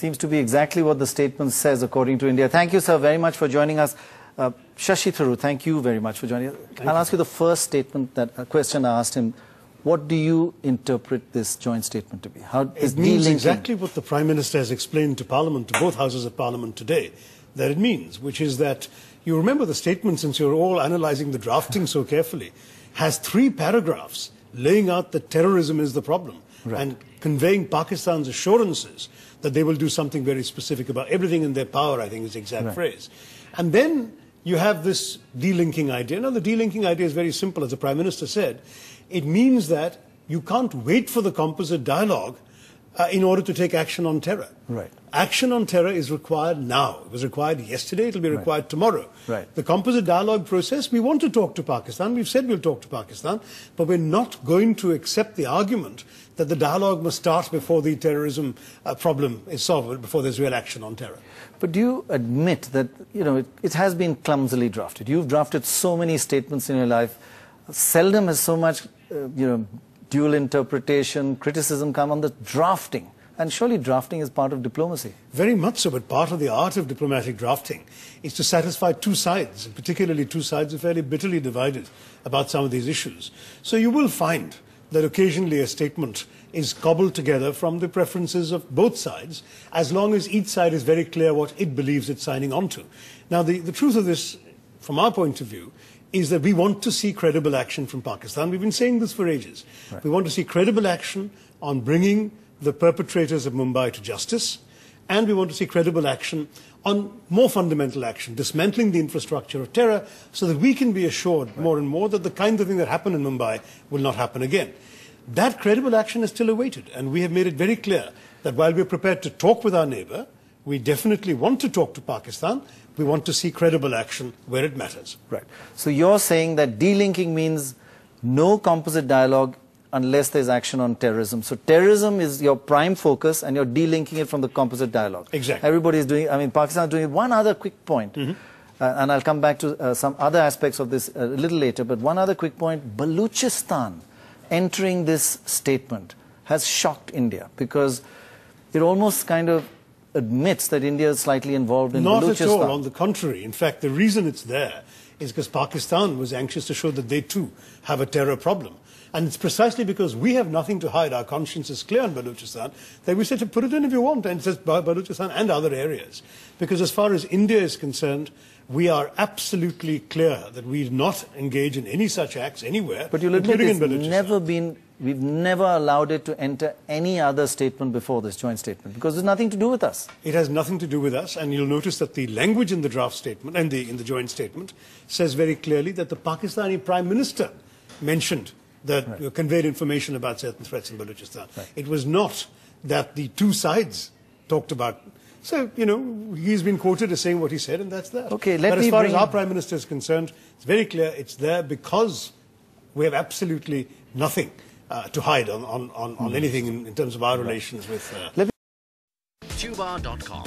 Seems to be exactly what the statement says, according to India. Thank you, sir, very much for joining us. Shashi Tharoor, thank you very much for joining us. I'll ask you the first statement, a question I asked him. What do you interpret this joint statement to be? How is it means exactly what the Prime Minister has explained to Parliament, to both Houses of Parliament today, that it means, which is that, you remember the statement, since you're all analysing the drafting so carefully, has 3 paragraphs laying out that terrorism is the problem, and conveying Pakistan's assurances that they will do something very specific about everything in their power, I think is the exact phrase. And then you have this delinking idea. Now, the delinking idea is very simple, as the Prime Minister said. It means that you can't wait for the composite dialogue in order to take action on terror. Action on terror is required now. It was required yesterday, it will be required tomorrow. The composite dialogue process, we want to talk to Pakistan, we've said we'll talk to Pakistan, but we're not going to accept the argument that the dialogue must start before the terrorism problem is solved, before there's real action on terror. But do you admit that, you know, it has been clumsily drafted? You've drafted so many statements in your life. Seldom has so much, dual interpretation, criticism come on the drafting. And surely drafting is part of diplomacy. Very much so, but part of the art of diplomatic drafting is to satisfy 2 sides, and particularly 2 sides are fairly bitterly divided about some of these issues. So you will find that occasionally a statement is cobbled together from the preferences of both sides, as long as each side is very clear what it believes it's signing on to. Now, the truth of this, from our point of view, is that we want to see credible action from Pakistan. We've been saying this for ages. We want to see credible action on bringing the perpetrators of Mumbai to justice, and we want to see credible action on more fundamental action, dismantling the infrastructure of terror, so that we can be assured more and more that the kind of thing that happened in Mumbai will not happen again. That credible action is still awaited, and we have made it very clear that while we're prepared to talk with our neighbour, we definitely want to talk to Pakistan. We want to see credible action where it matters. So you're saying that delinking means no composite dialogue unless there's action on terrorism. So terrorism is your prime focus, and you're delinking it from the composite dialogue. Exactly. Everybody is doing, I mean, Pakistan is doing it. One other quick point, and I'll come back to some other aspects of this a little later, but one other quick point. Baluchistan entering this statement has shocked India, because it almost kind of admits that India is slightly involved in Baluchistan. Not at all, on the contrary. In fact, the reason it's there is because Pakistan was anxious to show that they too have a terror problem. And it's precisely because we have nothing to hide, our conscience is clear on Baluchistan, that we said to put it in if you want, and it says Baluchistan and other areas. Because as far as India is concerned, we are absolutely clear that we do not engage in any such acts anywhere, but you'll admit we've never allowed it to enter any other statement before this joint statement, because there's nothing to do with us. It has nothing to do with us, and you'll notice that the language in the draft statement and in the joint statement says very clearly that the Pakistani Prime Minister mentioned that conveyed information about certain threats in Baluchistan. It was not that the 2 sides talked about. So, you know, he's been quoted as saying what he said, and that's that. But as far as our Prime Minister is concerned, it's very clear it's there because we have absolutely nothing to hide on anything in terms of our relations with... Tuba.com